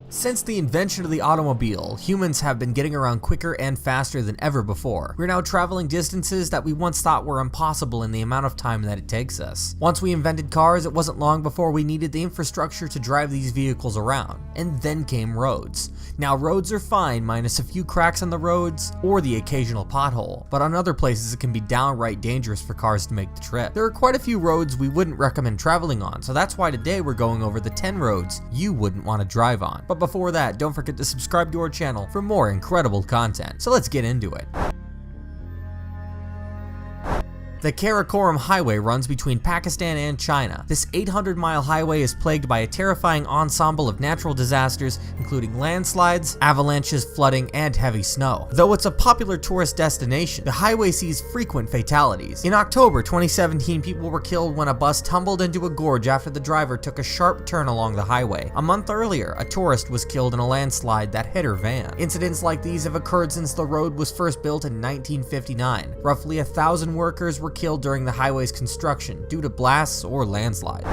Since the invention of the automobile, humans have been getting around quicker and faster than ever before. We're now traveling distances that we once thought were impossible in the amount of time that it takes us. Once we invented cars, it wasn't long before we needed the infrastructure to drive these vehicles around, and then came roads. Now roads are fine minus a few cracks on the roads or the occasional pothole, but on other places it can be downright dangerous for cars to make the trip. There are quite a few roads we wouldn't recommend traveling on, so that's why today we're going over the 10 roads you wouldn't want to drive on. But before that, don't forget to subscribe to our channel for more incredible content. So let's get into it. The Karakoram Highway runs between Pakistan and China. This 800-mile highway is plagued by a terrifying ensemble of natural disasters, including landslides, avalanches, flooding, and heavy snow. Though it's a popular tourist destination, the highway sees frequent fatalities. In October 2017, people were killed when a bus tumbled into a gorge after the driver took a sharp turn along the highway. A month earlier, a tourist was killed in a landslide that hit her van. Incidents like these have occurred since the road was first built in 1959. Roughly 1,000 workers were killed during the highway's construction due to blasts or landslide.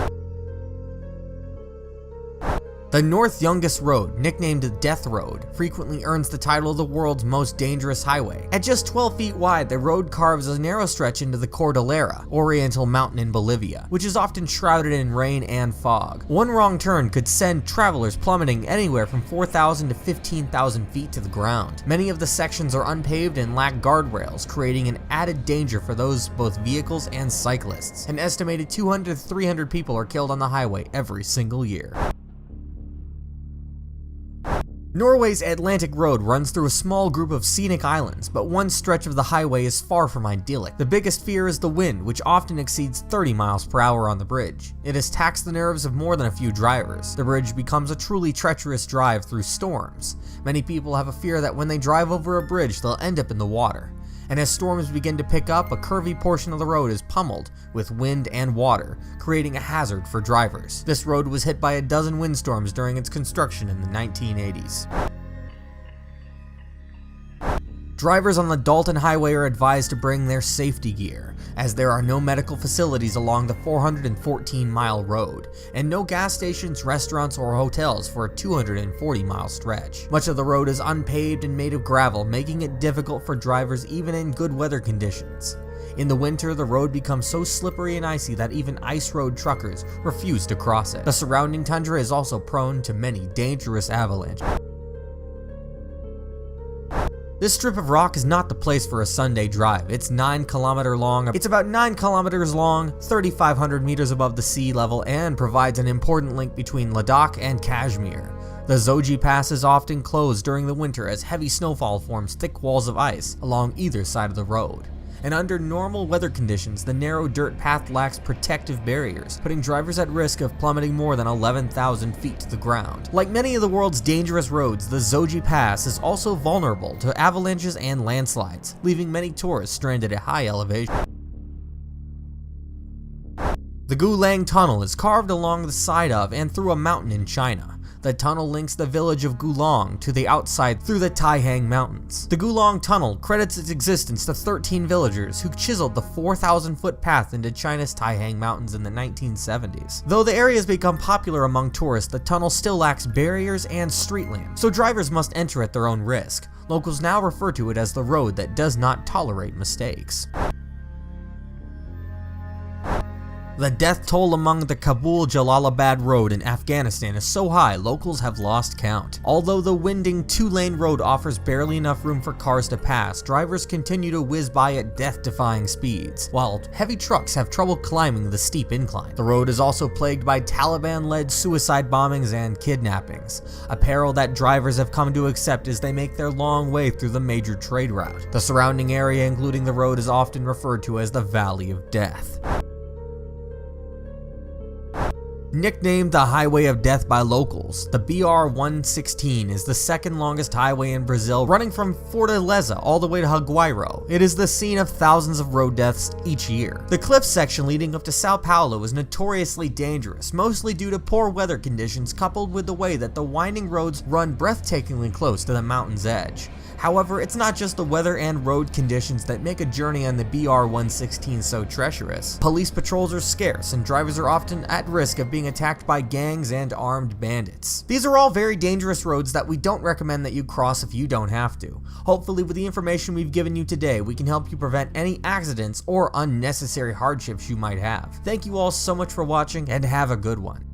The North Yungas Road, nicknamed the Death Road, frequently earns the title of the world's most dangerous highway. At just 12 feet wide, the road carves a narrow stretch into the Cordillera, Oriental Mountain in Bolivia, which is often shrouded in rain and fog. One wrong turn could send travelers plummeting anywhere from 4,000 to 15,000 feet to the ground. Many of the sections are unpaved and lack guardrails, creating an added danger for both vehicles and cyclists. An estimated 200 to 300 people are killed on the highway every single year. Norway's Atlantic Road runs through a small group of scenic islands, but one stretch of the highway is far from idyllic. The biggest fear is the wind, which often exceeds 30 miles per hour on the bridge. It has taxed the nerves of more than a few drivers. The bridge becomes a truly treacherous drive through storms. Many people have a fear that when they drive over a bridge, they'll end up in the water. And as storms begin to pick up, a curvy portion of the road is pummeled with wind and water, creating a hazard for drivers. This road was hit by a dozen windstorms during its construction in the 1980s. Drivers on the Dalton Highway are advised to bring their safety gear, as there are no medical facilities along the 414-mile road, and no gas stations, restaurants, or hotels for a 240-mile stretch. Much of the road is unpaved and made of gravel, making it difficult for drivers even in good weather conditions. In the winter, the road becomes so slippery and icy that even ice road truckers refuse to cross it. The surrounding tundra is also prone to many dangerous avalanches. This strip of rock is not the place for a Sunday drive. It's about 9 kilometers long, 3,500 meters above the sea level, and provides an important link between Ladakh and Kashmir. The Sochi Pass is often closed during the winter as heavy snowfall forms thick walls of ice along either side of the road. And under normal weather conditions, the narrow dirt path lacks protective barriers, putting drivers at risk of plummeting more than 11,000 feet to the ground. Like many of the world's dangerous roads, the Sochi Pass is also vulnerable to avalanches and landslides, leaving many tourists stranded at high elevation. The Gulong Tunnel is carved along the side of and through a mountain in China. The tunnel links the village of Gulong to the outside through the Taihang Mountains. The Gulong Tunnel credits its existence to 13 villagers who chiseled the 4,000-foot path into China's Taihang Mountains in the 1970s. Though the area has become popular among tourists, the tunnel still lacks barriers and street lamps, so drivers must enter at their own risk. Locals now refer to it as the road that does not tolerate mistakes. The death toll among the Kabul-Jalalabad road in Afghanistan is so high, locals have lost count. Although the winding 2-lane road offers barely enough room for cars to pass, drivers continue to whiz by at death-defying speeds, while heavy trucks have trouble climbing the steep incline. The road is also plagued by Taliban-led suicide bombings and kidnappings, a peril that drivers have come to accept as they make their long way through the major trade route. The surrounding area, including the road, is often referred to as the Valley of Death. Nicknamed the Highway of Death by locals, the BR-116 is the second longest highway in Brazil, running from Fortaleza all the way to Jaguairo. It is the scene of thousands of road deaths each year. The cliff section leading up to Sao Paulo is notoriously dangerous, mostly due to poor weather conditions coupled with the way that the winding roads run breathtakingly close to the mountain's edge. However, it's not just the weather and road conditions that make a journey on the BR-116 so treacherous. Police patrols are scarce, and drivers are often at risk of being attacked by gangs and armed bandits. These are all very dangerous roads that we don't recommend that you cross if you don't have to. Hopefully, with the information we've given you today, we can help you prevent any accidents or unnecessary hardships you might have. Thank you all so much for watching, and have a good one.